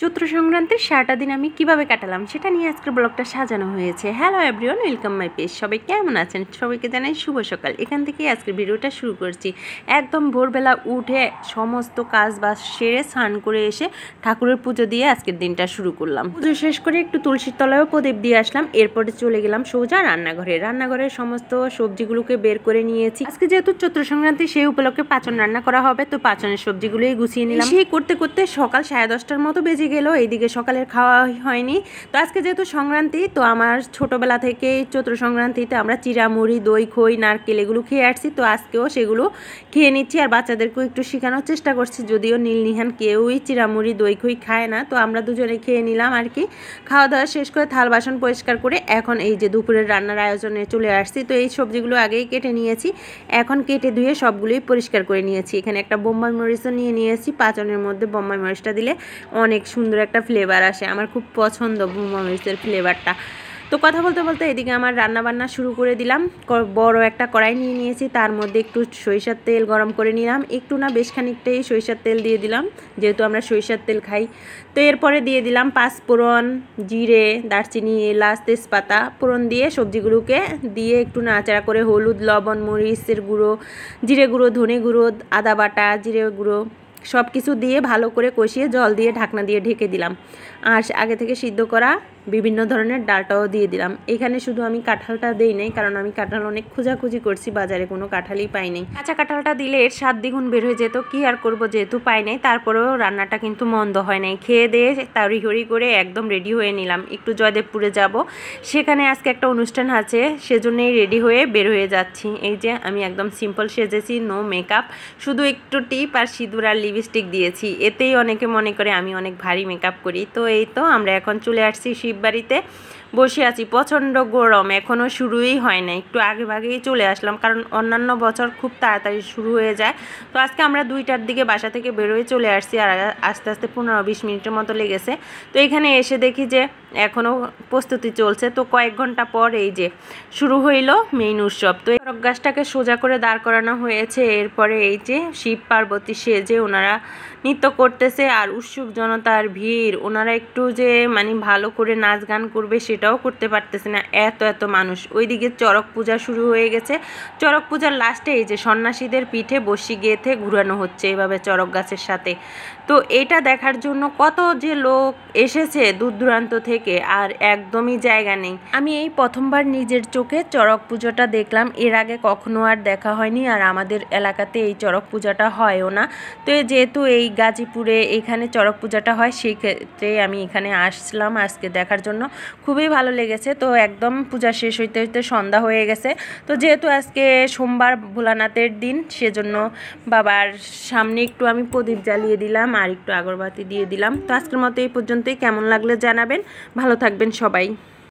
চৈত্র সংক্রান্তির সারাটা দিন আমি কিভাবে কাটালাম সেটা নিয়ে আজকের ব্লগটা সাজানো হয়েছে। Hello everyone, welcome my page. সবাই কেমন আছেন? সবাইকে জানাই শুভ সকাল। এখান থেকেই আজকের ভিডিওটা শুরু করছি। একদম ভোরবেলা উঠে সমস্ত কাজ বাজ সেরে স্নান করে এসে ঠাকুরের পুজো দিয়ে আজকের দিনটা শুরু করলাম। পুজো শেষ করে একটু তুলসীর তলায়ও প্রদীপ দিয়ে আসলাম। এরপরে চলে গেলাম সোজা রান্নাঘরের সমস্ত সবজিগুলোকে বের করে নিয়েছি। আজকে যেহেতু চৈত্র সংক্রান্তি, সেই উপলক্ষে পাচন রান্না করা হবে, তো পাচনের সবজিগুলোই গুছিয়ে নিলাম। সেই করতে করতে সকাল 10:30টার মতো বেজে গেল। এইদিকে সকালের খাওয়া হয়নি। তো আজকে যেহেতু সংক্রান্তি, তো আমার ছোটবেলা থেকেই চৈত্র সংক্রান্তিতে আমরা চিড়ামুড়ি, দই, খই, নারকেল এগুলো খেয়ে আসছি। তো আজকেও সেগুলো খেয়ে নিচ্ছি আর বাচ্চাদেরকেও একটু শেখানোর চেষ্টা করছি। যদিও নীল নিহান কেউই চিড়ামুড়ি, দই, খই খায় না, তো আমরা দুজনে খেয়ে নিলাম আর কি। খাওয়া দাওয়া শেষ করে থাল বাসন পরিষ্কার করে এখন এই যে দুপুরের রান্নার আয়োজনে চলে আসছি। তো এই সবজিগুলো আগেই কেটে নিয়েছি, এখন কেটে ধুয়ে সবগুলোই পরিষ্কার করে নিয়েছি। এখানে একটা বোম্বাই মরিচও নিয়ে নিয়েছি। পাচনের মধ্যে বোম্বাই মরিচটা দিলে অনেক সুন্দর একটা ফ্লেভার আসে। আমার খুব পছন্দ বোম্বাই মরিচের ফ্লেভারটা। তো কথা বলতে বলতে এদিকে আমার রান্নাবান্না শুরু করে দিলাম। বড় একটা কড়াই নিয়ে নিয়েছি, তার মধ্যে একটু সরিষার তেল গরম করে নিলাম। একটু না, বেশ খানিকটাই সরিষার তেল দিয়ে দিলাম, যেহেতু আমরা সরিষার তেল খাই। তো এরপরে দিয়ে দিলাম পাঁচফোড়ন, জিরে, দারচিনি, এলাচ, তেজপাতা ফোড়ন দিয়ে সবজিগুলোকে দিয়ে একটু নাড়াচাড়া করে হলুদ, লবণ, মরিচের গুঁড়ো, জিরে গুঁড়ো, ধনে গুঁড়ো, আদা বাটা, জিরে গুঁড়ো সব কিছু দিয়ে ভালো করে কষিয়ে জল দিয়ে ঢাকনা দিয়ে ঢেকে দিলাম। আর আগে থেকে সিদ্ধ করা বিভিন্ন ধরনের ডালটাও দিয়ে দিলাম। এখানে শুধু আমি কাঁঠালটা দিই নাই, কারণ আমি কাঁঠাল অনেক খোঁজাখুঁজি করছি, বাজারে কোনো কাঁঠালই পাই নাই। কাঁচা কাঁঠালটা দিলে এর স্বাদ দ্বিগুণ বের হয়ে যেত। কি আর করব, যেহেতু পাই নাই। তারপরেও রান্নাটা কিন্তু মন্দ হয় নাই। খেয়ে দিয়ে তাড়িহুড়ি করে একদম রেডি হয়ে নিলাম। একটু জয়দেবপুরে যাব, সেখানে আজকে একটা অনুষ্ঠান আছে, সেজন্যই রেডি হয়ে বের হয়ে যাচ্ছি। এই যে আমি একদম সিম্পল সেজেছি, নো মেকআপ, শুধু একটু টিপ আর সিঁদুর আর লিপস্টিক দিয়েছি। এতেই অনেকে মনে করে আমি অনেক ভারী মেকআপ করি। তো এই তো আমরা এখন চলে আসছি বাড়িতে বসে আছি। প্রচণ্ড গরম, এখনও শুরুই হয় না। একটু আগে ভাগেই চলে আসলাম, কারণ অন্যান্য বছর খুব তাড়াতাড়ি শুরু হয়ে যায়। তো আজকে আমরা 2টার দিকে বাসা থেকে বেরোয় চলে আসছি, আর আস্তে আস্তে 15-20 মিনিটের মতো লেগেছে। তো এখানে এসে দেখি যে এখনও প্রস্তুতি চলছে। তো কয়েক ঘন্টা পর এই যে শুরু হইল মেইন উৎসব। তো এই চড়ক গাছটাকে সোজা করে দাঁড় করানো হয়েছে। এরপরে এই যে শিব পার্বতী সেজে ওনারা নৃত্য করতেছে, আর উৎসুক জনতার ভিড়। ওনারা একটু যে মানে ভালো করে নাচ গান করবে সেটাও করতে পারতেছে না, এত মানুষ। ওইদিকে চড়ক পূজা শুরু হয়ে গেছে। চড়ক পূজার লাস্টে এই যে সন্ন্যাসীদের পিঠে বসি গেঁথে ঘুরানো হচ্ছে এভাবে চড়ক গাছের সাথে। তো এটা দেখার জন্য কত যে লোক এসেছে দূর দূরান্ত থেকে, আর একদমই জায়গা নেই। আমি এই প্রথমবার নিজের চোখে চড়ক পুজোটা দেখলাম, এর আগে কখনো আর দেখা হয়নি। আর আমাদের এলাকাতে এই চড়ক পূজাটা হয়ও না। তো যেহেতু এই গাজীপুরে এখানে চড়ক পূজাটা হয়, সেই ক্ষেত্রে আমি এখানে আসলাম আজকে দেখার জন্য। খুবই ভালো লেগেছে। তো একদম পূজা শেষ হইতে হইতে সন্ধ্যা হয়ে গেছে। তো যেহেতু আজকে সোমবার ভোলানাথের দিন, সেজন্য বাবার সামনে একটু আমি প্রদীপ জ্বালিয়ে দিলাম আর একটু আগরবাতি দিয়ে দিলাম। তো আজকের মতো এই পর্যন্তই। কেমন লাগলে জানাবেন। ভালো থাকবেন সবাই।